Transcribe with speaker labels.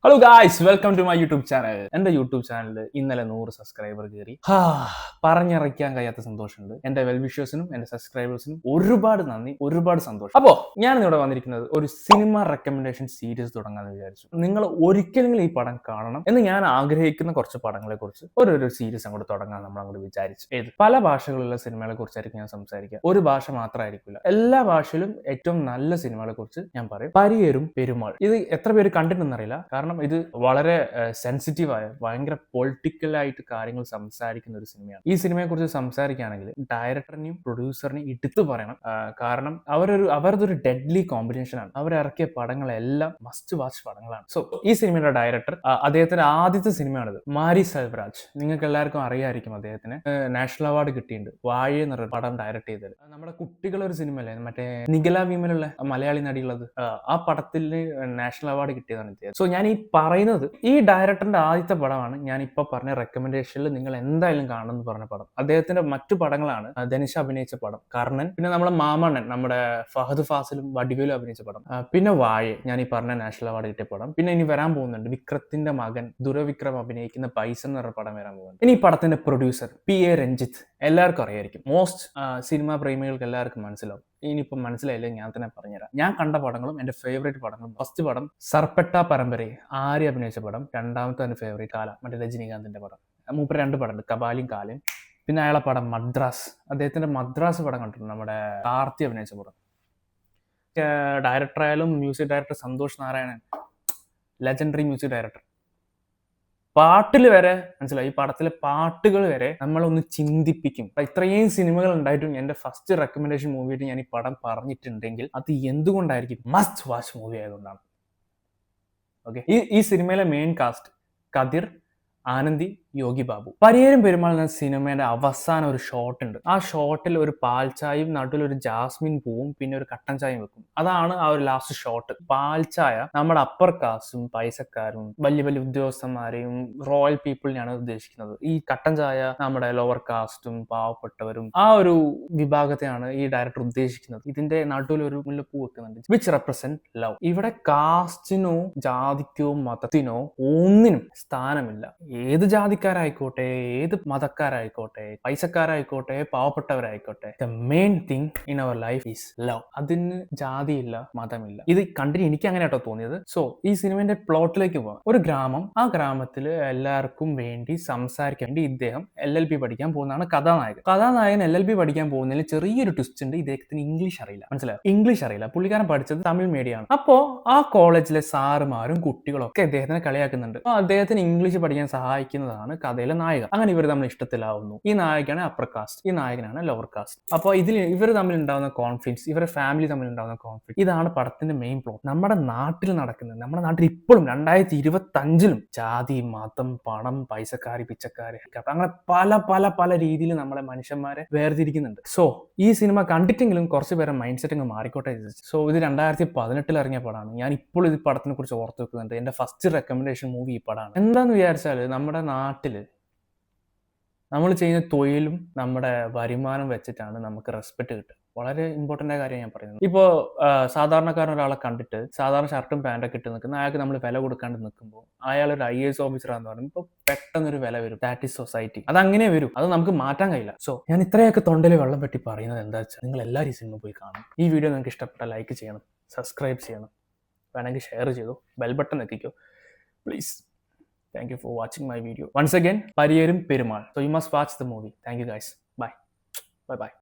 Speaker 1: Hello guys, welcome to my YouTube channel. എന്റെ YouTube ചാനലിൽ ഇന്നലെ 100 സബ്സ്ക്രൈബർ കയറി. പറഞ്ഞറിയിക്കാൻ കഴിയാത്ത സന്തോഷമുണ്ട്. എന്റെ വെൽവിഷേഴ്സിനും എന്റെ സബ്സ്ക്രൈബേഴ്സിനും ഒരുപാട് നന്ദി, ഒരുപാട് സന്തോഷം. അപ്പോൾ ഞാൻ ഇവിടെ വന്നിരിക്കുന്നത് ഒരു സിനിമ റെക്കമെൻഡേഷൻ സീരീസ് തുടങ്ങാമെന്ന് വിചാരിച്ചു. നിങ്ങൾ ഒരിക്കലെങ്കിലും ഈ പടം കാണണം എന്ന് ഞാൻ ആഗ്രഹിക്കുന്ന കുറച്ച് പടങ്ങളെ കുറിച്ച് ഒരു സീരീസ് അങ്ങോട്ട് തുടങ്ങാൻ നമ്മൾ അങ്ങോട്ട് വിചാരിച്ചു. പല ഭാഷകളിലുള്ള സിനിമകളെ കുറിച്ചായിരിക്കും ഞാൻ സംസാരിക്കുക. ഒരു ഭാഷ മാത്രമായിരിക്കില്ല, എല്ലാ ഭാഷയിലും ഏറ്റവും നല്ല സിനിമകളെ കുറിച്ച് ഞാൻ പറയും. പരിയേരും പെരുമാൾ. ഇത് എത്ര പേര് കണ്ടിട്ടുണ്ടെന്നറിയില്ല, കാരണം ഇത് വളരെ സെൻസിറ്റീവായ, ഭയങ്കര പൊളിറ്റിക്കലായിട്ട് കാര്യങ്ങൾ സംസാരിക്കുന്ന ഒരു സിനിമയാണ്. ഈ സിനിമയെ കുറിച്ച് സംസാരിക്കുകയാണെങ്കിൽ ഡയറക്ടറിനെയും പ്രൊഡ്യൂസറിനെയും എടുത്തു പറയണം. കാരണം അവരത് ഒരു ഡെഡ്ലി കോമ്പിനേഷൻ ആണ്. അവരിറക്കിയ പടങ്ങളെല്ലാം മസ്റ്റ് വാച്ച് പടങ്ങളാണ്. സോ ഈ സിനിമയുടെ ഡയറക്ടർ, അദ്ദേഹത്തിന്റെ ആദ്യത്തെ സിനിമയാണിത്, മാരി സെൽവരാജ്. നിങ്ങൾക്ക് എല്ലാവർക്കും അറിയായിരിക്കും, അദ്ദേഹത്തിന് നാഷണൽ അവാർഡ് കിട്ടിയിട്ടുണ്ട് വാഴ എന്നൊരു പടം ഡയറക്ട് ചെയ്തത്. നമ്മുടെ കുട്ടികളൊരു സിനിമ അല്ലേ, മറ്റേ നിഖില ഭീമനുള്ള മലയാളി നടിയുള്ളത്, ആ പടത്തിൽ നാഷണൽ അവാർഡ് കിട്ടിയതാണ് ഇദ്ദേഹം. സോ ഞാൻ ഈ പറയുന്നത് ഈ ഡയറക്ടറിന്റെ ആദ്യത്തെ പടമാണ് ഞാൻ ഇപ്പൊ പറഞ്ഞ റെക്കമെൻഡേഷനിൽ നിങ്ങൾ എന്തായാലും കാണുമെന്ന് പറഞ്ഞ പടം. അദ്ദേഹത്തിന്റെ മറ്റു പടങ്ങളാണ് ധനുഷ് അഭിനയിച്ച പടം കർണൻ, പിന്നെ നമ്മുടെ മാമണ്ണൻ, നമ്മുടെ ഫഹദ് ഫാസിലും വടിവേലും അഭിനയിച്ച പടം, പിന്നെ വാഴ, ഞാൻ ഈ പറഞ്ഞ നാഷണൽ അവാർഡ് കിട്ടിയ പടം. പിന്നെ ഇനി വരാൻ പോകുന്നുണ്ട് വിക്രത്തിന്റെ മകൻ ദുരവിക്രം അഭിനയിക്കുന്ന ബൈസൺ എന്ന് പറഞ്ഞ പടം വരാൻ പോകുന്നുണ്ട്. ഇനി ഈ പടത്തിന്റെ പ്രൊഡ്യൂസർ PA രഞ്ജിത്ത്, എല്ലാവർക്കും അറിയായിരിക്കും. മോസ്റ്റ് സിനിമാ പ്രേമികൾക്ക് എല്ലാവർക്കും മനസ്സിലാവും. ഇനിയിപ്പം മനസ്സിലായില്ലേ, ഞാൻ തന്നെ പറഞ്ഞുതരാം. ഞാൻ കണ്ട പടങ്ങളും എന്റെ ഫേവറേറ്റ് പടങ്ങളും. ഫസ്റ്റ് പടം സർപ്പെട്ട പരമ്പരയെ ആര്യ അഭിനയിച്ച പടം. രണ്ടാമത്തെ എന്റെ ഫേവറേറ്റ് കാല, മറ്റേ രജനീകാന്തിന്റെ പടം. മൂപ്പര് 2 പടമുണ്ട്, കബാലിയും കാലയും. പിന്നെ അയാളെ പടം മദ്രാസ്, അദ്ദേഹത്തിന്റെ മദ്രാസ് പടം കണ്ടിട്ടുണ്ട്, നമ്മുടെ കാർത്തി അഭിനയിച്ച പടം. ഡയറക്ടർ ആയാലും music director Santhosh Narayanan, legendary music director. പാട്ടിൽ വരെ മനസ്സിലായി, ഈ പടത്തിലെ പാട്ടുകൾ വരെ നമ്മളൊന്ന് ചിന്തിപ്പിക്കും. ഇത്രയും സിനിമകൾ ഉണ്ടായിട്ടും എന്റെ ഫസ്റ്റ് റെക്കമെൻഡേഷൻ മൂവിയായിട്ട് ഞാൻ ഈ പടം പറഞ്ഞിട്ടുണ്ടെങ്കിൽ അത് എന്തുകൊണ്ടായിരിക്കും? മസ്റ്റ് വാച്ച് മൂവി ആയതുകൊണ്ടാണ്. ഓക്കെ, ഈ സിനിമയിലെ മെയിൻ കാസ്റ്റ് കതിർ, ആനന്ദി, യോഗി ബാബു. പരിയേരും പെരുമാൾ എന്ന സിനിമയുടെ അവസാനം ഒരു ഷോട്ട് ഉണ്ട്. ആ ഷോട്ടിൽ ഒരു പാൽച്ചായും നടുവിൽ ഒരു ജാസ്മിൻ പൂവും പിന്നെ ഒരു കട്ടൻ ചായയും വെക്കും. അതാണ് ആ ഒരു ലാസ്റ്റ് ഷോട്ട്. പാൽച്ചായ നമ്മുടെ അപ്പർ കാസ്റ്റും പൈസക്കാരും വലിയ വലിയ ഉദ്യോഗസ്ഥന്മാരെയും റോയൽ പീപ്പിളിനെയാണ് ഉദ്ദേശിക്കുന്നത്. ഈ കട്ടൻ ചായ നമ്മുടെ ലോവർ കാസ്റ്റും പാവപ്പെട്ടവരും ആ ഒരു വിഭാഗത്തെയാണ് ഈ ഡയറക്ടർ ഉദ്ദേശിക്കുന്നത്. ഇതിന്റെ നടുവിൽ ഒരു മുല്ലപ്പൂ വെക്കുന്നുണ്ട്, വിച്ച് റെപ്രസെന്റ് ലവ്. ഇവിടെ കാസ്റ്റിനോ ജാതിക്കോ മതത്തിനോ ഒന്നിനും സ്ഥാനമില്ല. ഏത് ജാതിക്കാരായിക്കോട്ടെ, ഏത് മതക്കാരായിക്കോട്ടെ, പൈസക്കാരായിക്കോട്ടെ, പാവപ്പെട്ടവരായിക്കോട്ടെ, the main thing in our life is love. അതിന് ജാതിയില്ല, മതമില്ല. ഇത് കണ്ടിട്ട് എനിക്ക് അങ്ങനെ കേട്ടോ തോന്നിയത്. സോ ഈ സിനിമയുടെ പ്ലോട്ടിലേക്ക് പോവാം. ഒരു ഗ്രാമം, ആ ഗ്രാമത്തിൽ എല്ലാവർക്കും വേണ്ടി സംസാരിക്കാൻ വേണ്ടി ഇദ്ദേഹം LLB പഠിക്കാൻ പോകുന്നതാണ് കഥാനായകൻ LLB പഠിക്കാൻ പോകുന്നതിൽ ചെറിയൊരു ട്വിസ്റ്റ് ഉണ്ട്. ഇദ്ദേഹത്തിന് ഇംഗ്ലീഷ് അറിയില്ല. മനസ്സിലായോ? ഇംഗ്ലീഷ് അറിയില്ല. പുള്ളിക്കാരൻ പഠിച്ചത് തമിഴ് മീഡിയമാണ്. അപ്പോ ആ കോളേജിലെ സാറുമാരും കുട്ടികളും ഒക്കെ അദ്ദേഹത്തിനെ കളിയാക്കുന്നുണ്ട്. അപ്പൊ അദ്ദേഹത്തിന് ഇംഗ്ലീഷ് പഠിക്കാൻ സഹായിക്കുന്നതാണ് കഥയിലെ നായിക. അങ്ങനെ ഇവർ തമ്മിൽ ഇഷ്ടത്തിലാവുന്നു. ഈ നായികയാണ് അപ്പർ കാസ്റ്റ്, ഈ നായകനാണ് ലോവർ കാസ്റ്റ്. അപ്പോൾ ഇതിൽ ഇവർ തമ്മിൽ ഉണ്ടാകുന്ന കോൺഫ്ലിക്ട്സ്, ഇവരുടെ ഫാമിലി തമ്മിൽ ഉണ്ടാകുന്ന കോൺഫ്ലിക്ട്, ഇതാണ് പടത്തിന്റെ മെയിൻ പ്ലോട്ട്. നമ്മുടെ നാട്ടിൽ നടക്കുന്നത്, നമ്മുടെ നാട്ടിൽ ഇപ്പോഴും 2025 ജാതി, മതം, പണം, പൈസക്കാര്, പിച്ചക്കാര്, അങ്ങനെ പല പല പല രീതിയിൽ നമ്മളെ മനുഷ്യന്മാരെ വേർതിരിക്കുന്നുണ്ട്. സോ ഈ സിനിമ കണ്ടിട്ടെങ്കിലും കുറച്ച് പേരെ മൈൻഡ് സെറ്റ് മാറിക്കോട്ടെ. സോ ഇത് 2018 ഇറങ്ങിയ പടമാണ്. ഞാൻ ഇപ്പോൾ ഇത് പടത്തിനെ കുറിച്ച് ഓർത്ത് വെക്കുന്നുണ്ട്. എന്റെ ഫസ്റ്റ് റെക്കമെൻഡേഷൻ മൂവി ഈ പടമാണ്. എന്താന്ന് വിചാരിച്ചാൽ, നമ്മുടെ നാട്ടില് നമ്മൾ ചെയ്യുന്ന തൊഴിലും നമ്മുടെ വരുമാനം വെച്ചിട്ടാണ് നമുക്ക് റെസ്പെക്ട് കിട്ടുക. വളരെ ഇമ്പോർട്ടൻ്റ് ആയ കാര്യം ഞാൻ പറയുന്നത്. ഇപ്പോൾ സാധാരണക്കാരൻ ഒരാളെ കണ്ടിട്ട് സാധാരണ ഷർട്ടും പാൻറ്റൊക്കെ ഇട്ട് നിൽക്കുന്ന അയാൾക്ക് നമ്മൾ വില കൊടുക്കാണ്ട് നിൽക്കുമ്പോൾ അയാളൊരു IAS ഓഫീസറാന്ന് പറയുമ്പോൾ പെട്ടെന്നൊരു വില വരും. That is society. അതങ്ങനെ വരും, അത് നമുക്ക് മാറ്റാൻ കഴിയില്ല. സോ ഞാൻ ഇത്രയൊക്കെ തൊണ്ടയിൽ വെള്ളം പെട്ടി പറയുന്നത് എന്താ വെച്ചാൽ, നിങ്ങൾ എല്ലാവരും ഈ സിനിമ പോയി കാണും. ഈ വീഡിയോ നിങ്ങൾക്ക് ഇഷ്ടപ്പെട്ടാൽ ലൈക്ക് ചെയ്യണം, സബ്സ്ക്രൈബ് ചെയ്യണം, വേണമെങ്കിൽ ഷെയർ ചെയ്തോ, ബെൽ ബട്ടൺ എത്തിക്കോ please. Thank you for watching my video. Once again, Pariyerum Perumal. So you must watch the movie. Thank you guys. Bye. Bye bye.